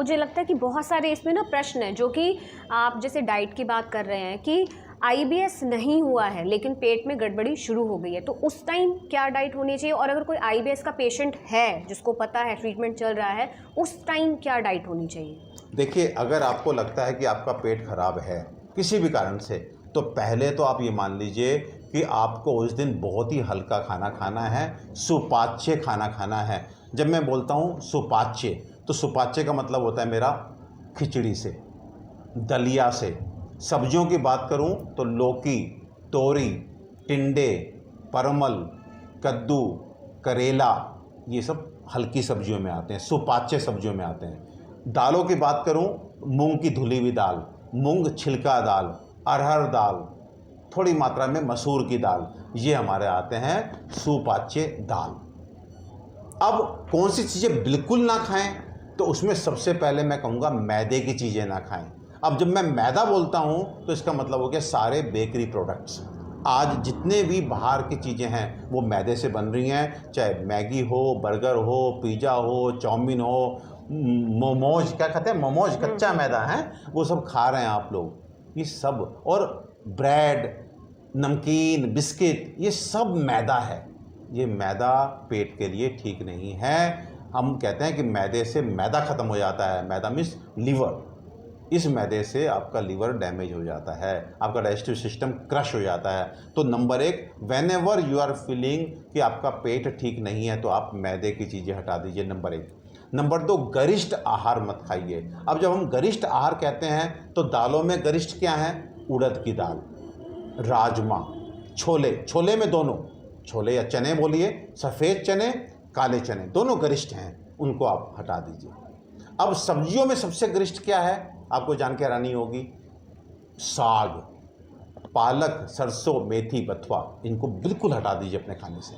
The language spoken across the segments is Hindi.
मुझे लगता है कि बहुत सारे इसमें ना प्रश्न हैं, जो कि आप जैसे डाइट की बात कर रहे हैं कि आईबीएस नहीं हुआ है लेकिन पेट में गड़बड़ी शुरू हो गई है, तो उस टाइम क्या डाइट होनी चाहिए? और अगर कोई आईबीएस का पेशेंट है जिसको पता है ट्रीटमेंट चल रहा है, उस टाइम क्या डाइट होनी चाहिए? देखिए, अगर आपको लगता है कि आपका पेट खराब है किसी भी कारण से, तो पहले तो आप ये मान लीजिए कि आपको उस दिन बहुत ही हल्का खाना खाना है, सुपाच्य खाना खाना है। जब मैं बोलता हूँ सुपाच्य, तो सुपाच्य का मतलब होता है मेरा खिचड़ी से, दलिया से। सब्जियों की बात करूँ तो लौकी, तोरी, टिंडे, परमल, कद्दू, करेला, ये सब हल्की सब्जियों में आते हैं, सुपाच्य सब्जियों में आते हैं। दालों की बात करूं, मूंग की धुली हुई दाल, मूंग छिलका दाल, अरहर दाल, थोड़ी मात्रा में मसूर की दाल, ये हमारे आते हैं सुपाच्य दाल। अब कौन सी चीज़ें बिल्कुल ना खाएं, तो उसमें सबसे पहले मैं कहूँगा मैदे की चीज़ें ना खाएं। अब जब मैं मैदा बोलता हूँ तो इसका मतलब हो गया सारे बेकरी प्रोडक्ट्स। आज जितने भी बाहर की चीज़ें हैं वो मैदे से बन रही हैं, चाहे मैगी हो, बर्गर हो, पिज़्ज़ा हो, चाउमीन हो, मोमोज, क्या कहते हैं मोमोज, कच्चा मैदा है, वो सब खा रहे हैं आप लोग, ये सब। और ब्रेड, नमकीन, बिस्किट, ये सब मैदा है। ये मैदा पेट के लिए ठीक नहीं है। हम कहते हैं कि मैदे से मैदा ख़त्म हो जाता है, मैदा मीन्स लीवर। इस मैदे से आपका लीवर डैमेज हो जाता है, आपका डाइजेस्टिव सिस्टम क्रश हो जाता है। तो नंबर एक, whenever you are feeling कि आपका पेट ठीक नहीं है, तो आप मैदे की चीज़ें हटा दीजिए, नंबर एक। नंबर दो, गरिष्ठ आहार मत खाइए। अब जब हम गरिष्ठ आहार कहते हैं तो दालों में गरिष्ठ क्या है? उड़द की दाल, राजमा, छोले, छोले में दोनों, छोले या चने बोलिए, सफ़ेद चने, काले चने, दोनों गरिष्ठ हैं, उनको आप हटा दीजिए। अब सब्जियों में सबसे गरिष्ठ क्या है? आपको जान के हैरानी होगी, साग, पालक, सरसों, मेथी, बथुआ, इनको बिल्कुल हटा दीजिए अपने खाने से,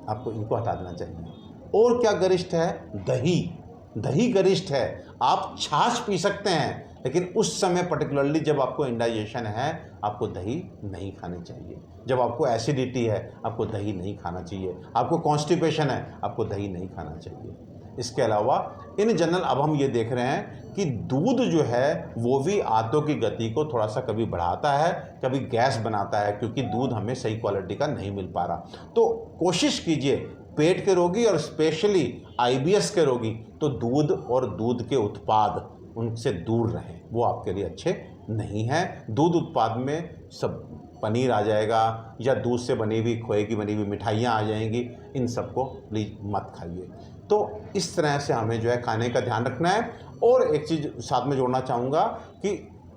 आपको इनको हटा देना चाहिए। और क्या गरिष्ठ है? दही, दही गरिष्ठ है। आप छाछ पी सकते हैं, लेकिन उस समय पर्टिकुलरली जब आपको इंडाइजेशन है, आपको दही नहीं खानी चाहिए। जब आपको एसिडिटी है, आपको दही नहीं खाना चाहिए। आपको कॉन्स्टिपेशन है, आपको दही नहीं खाना चाहिए। इसके अलावा इन जनरल अब हम ये देख रहे हैं कि दूध जो है वो भी आंतों की गति को थोड़ा सा कभी बढ़ाता है, कभी गैस बनाता है, क्योंकि दूध हमें सही क्वालिटी का नहीं मिल पा रहा। तो कोशिश कीजिए, पेट के रोगी और स्पेशली आईबीएस के रोगी तो दूध और दूध के उत्पाद उनसे दूर रहें, वो आपके लिए अच्छे नहीं हैं। दूध उत्पाद में सब पनीर आ जाएगा, या दूध से बनी हुई, खोए की बनी हुई मिठाइयाँ आ जाएंगी, इन सबको प्लीज़ मत खाइए। तो इस तरह से हमें जो है खाने का ध्यान रखना है। और एक चीज़ साथ में जोड़ना चाहूँगा कि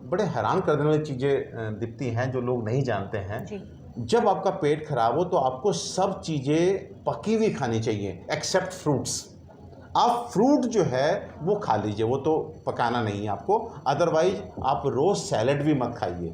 बड़े हैरान कर देने वाली चीज़ें दिखती हैं जो लोग नहीं जानते हैं। जब आपका पेट खराब हो तो आपको सब चीज़ें पकी हुई खानी चाहिए एक्सेप्ट फ्रूट्स। आप फ्रूट जो है वो खा लीजिए, वो तो पकाना नहीं है आपको। अदरवाइज आप रोज़ सैलड भी मत खाइए,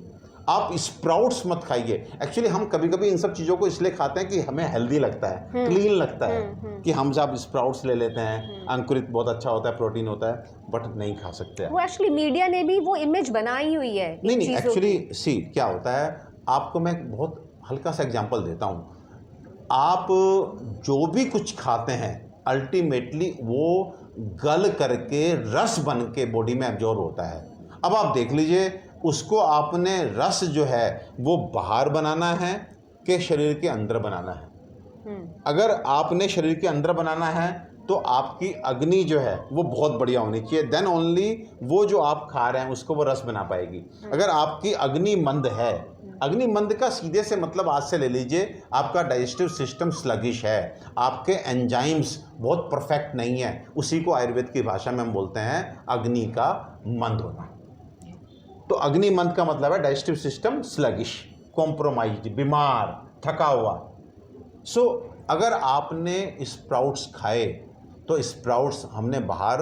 आप स्प्राउट्स मत खाइए। एक्चुअली हम कभी कभी इन सब चीज़ों को इसलिए खाते हैं कि हमें हेल्दी लगता है, क्लीन लगता है, कि हम सब स्प्राउट्स ले लेते हैं, अंकुरित बहुत अच्छा होता है, प्रोटीन होता है, बट नहीं खा सकते। वो एक्चुअली मीडिया ने भी वो इमेज बनाई हुई है। नहीं, एक्चुअली सी क्या होता है, आपको मैं बहुत हल्का सा एग्जांपल देता हूँ। आप जो भी कुछ खाते हैं अल्टीमेटली वो गल करके रस बन के बॉडी में एब्जॉर्ब होता है। अब आप देख लीजिए, उसको आपने रस जो है वो बाहर बनाना है कि शरीर के अंदर बनाना है। अगर आपने शरीर के अंदर बनाना है तो आपकी अग्नि जो है वो बहुत बढ़िया होनी चाहिए, देन ओनली वो जो आप खा रहे हैं उसको वो रस बना पाएगी। अगर आपकी अग्नि मंद है, अग्नि मंद का सीधे से मतलब आज से ले लीजिए, आपका डाइजेस्टिव सिस्टम स्लगिश है, आपके एंजाइम्स बहुत परफेक्ट नहीं है, उसी को आयुर्वेद की भाषा में हम बोलते हैं अग्नि का मंद होना। तो अग्नि मंद का मतलब है डाइजेस्टिव सिस्टम स्लगिश, कॉम्प्रोमाइज, बीमार, थका हुआ। सो अगर आपने स्प्राउट्स खाए तो स्प्राउट्स हमने बाहर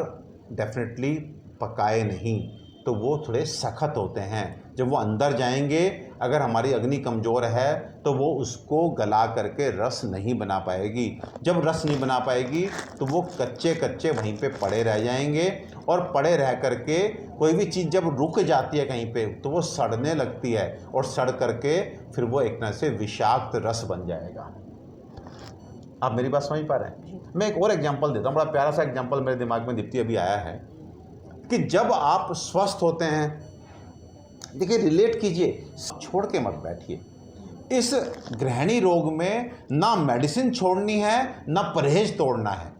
डेफिनेटली पकाए नहीं, तो वो थोड़े सख्त होते हैं। जब वो अंदर जाएंगे, अगर हमारी अग्नि कमज़ोर है तो वो उसको गला करके रस नहीं बना पाएगी। जब रस नहीं बना पाएगी तो वो कच्चे कच्चे वहीं पे पड़े रह जाएंगे, और पड़े रह करके कोई भी चीज़ जब रुक जाती है कहीं पे तो वो सड़ने लगती है, और सड़ करके फिर वो एक तरह से विषाक्त रस बन जाएगा। आप मेरी बात समझ पा रहे हैं? मैं एक और एग्जांपल देता हूँ, बड़ा प्यारा सा एग्जांपल मेरे दिमाग में दीप्ति अभी आया है। कि जब आप स्वस्थ होते हैं, देखिए रिलेट कीजिए, छोड़ के मत बैठिए। इस गृहिणी रोग में ना मेडिसिन छोड़नी है, ना परहेज तोड़ना है,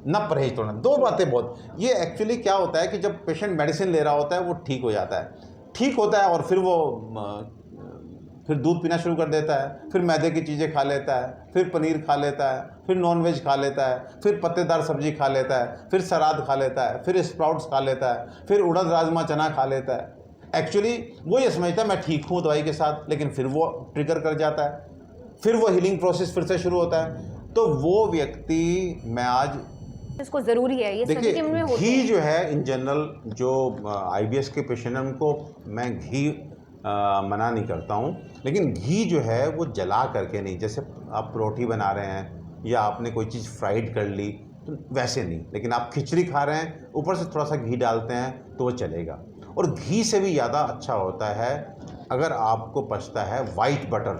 ना परहेज तोड़ना, दो बातें बहुत। ये एक्चुअली क्या होता है कि जब पेशेंट मेडिसिन ले रहा होता है वो ठीक हो जाता है, ठीक होता है और फिर वो फिर दूध पीना शुरू कर देता है, फिर मैदे की चीज़ें खा लेता है, फिर पनीर खा लेता है, फिर नॉनवेज खा लेता है, फिर पत्तेदार सब्जी खा लेता है, फिर सलाद खा लेता है, फिर स्प्राउट्स खा लेता है, फिर उड़द राजमा चना खा लेता है। एक्चुअली वो ये समझता है मैं ठीक हूँ दवाई के साथ, लेकिन फिर वो ट्रिगर कर जाता है, फिर वो हीलिंग प्रोसेस फिर से शुरू होता है। तो वो व्यक्ति, मैं आज इसको ज़रूरी है, ये सभी के मुंह में देखिए, होते घी हैं। जो है इन जनरल जो आईबीएस के पेशेंट हैं उनको मैं घी मना नहीं करता हूँ, लेकिन घी जो है वो जला करके नहीं, जैसे आप रोटी बना रहे हैं या आपने कोई चीज़ फ्राइड कर ली तो वैसे नहीं, लेकिन आप खिचड़ी खा रहे हैं ऊपर से थोड़ा सा घी डालते हैं तो वो चलेगा। और घी से भी ज़्यादा अच्छा होता है अगर आपको पचता है वाइट बटर,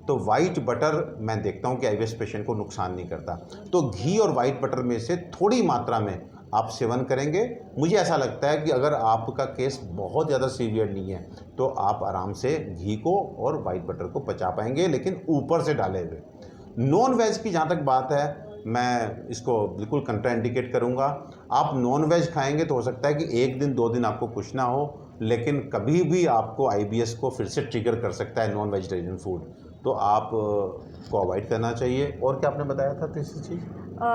तो वाइट बटर मैं देखता हूँ कि आईबीएस पेशेंट को नुकसान नहीं करता। तो घी और वाइट बटर में से थोड़ी मात्रा में आप सेवन करेंगे, मुझे ऐसा लगता है कि अगर आपका केस बहुत ज़्यादा सीवियर नहीं है तो आप आराम से घी को और वाइट बटर को पचा पाएंगे, लेकिन ऊपर से डाले हुए। नॉन वेज की जहाँ तक बात है, मैं इसको बिल्कुल कंट्राइंडिकेट करूँगा। आप नॉन वेज खाएंगे तो हो सकता है कि एक दिन 2 दिन आपको कुछ ना हो, लेकिन कभी भी आपको आईबीएस को फिर से ट्रिगर कर सकता है नॉन वेजिटेरियन फूड, तो आप को अवॉइड करना चाहिए। और क्या आपने बताया था तीसरी चीज़?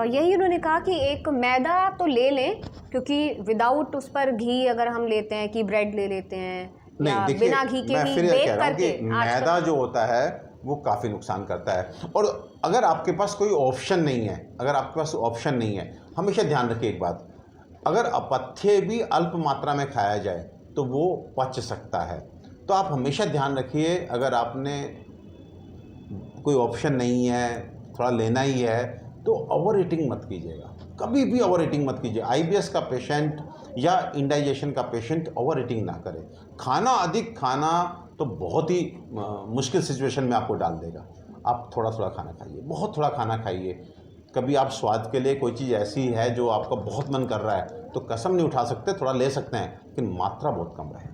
यही उन्होंने कहा कि एक मैदा तो ले लें, क्योंकि विदाउट उस पर घी अगर हम लेते हैं कि ब्रेड ले लेते हैं नहीं, या देखिए, बिना घी के मैं ही फिर ये बेक कह रहा हूँ करके कि मैदा जो होता है वो काफ़ी नुकसान करता है। और अगर आपके पास कोई ऑप्शन नहीं है, अगर आपके पास ऑप्शन नहीं है, हमेशा ध्यान रखिए एक बात, अगर अपथ्य भी अल्प मात्रा में खाया जाए तो वो पच सकता है। तो आप हमेशा ध्यान रखिए, अगर आपने कोई ऑप्शन नहीं है, थोड़ा लेना ही है, तो ओवर ईटिंग मत कीजिएगा, कभी भी ओवर ईटिंग मत कीजिए। आईबीएस का पेशेंट या इंडाइजेशन का पेशेंट ओवर ईटिंग ना करे। खाना अधिक खाना तो बहुत ही मुश्किल सिचुएशन में आपको डाल देगा। आप थोड़ा थोड़ा खाना खाइए, बहुत थोड़ा खाना खाइए। कभी आप स्वाद के लिए कोई चीज़ ऐसी है जो आपका बहुत मन कर रहा है तो कसम नहीं उठा सकते, थोड़ा ले सकते हैं, लेकिन मात्रा बहुत कम रहे।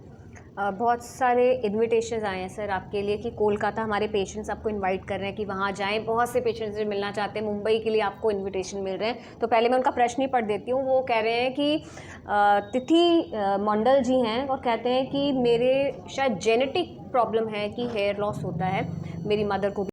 बहुत सारे इन्विटेशंस आए हैं सर आपके लिए कि कोलकाता हमारे पेशेंट्स आपको इनवाइट कर रहे हैं कि वहाँ जाएं, बहुत से पेशेंट्स से मिलना चाहते हैं, मुंबई के लिए आपको इनविटेशन मिल रहे हैं। तो पहले मैं उनका प्रश्न ही पढ़ देती हूँ। वो कह रहे हैं कि तिथि मंडल जी हैं और कहते हैं कि मेरे शायद जेनेटिक प्रॉब्लम है कि हेयर लॉस होता है, मेरी मदर को भी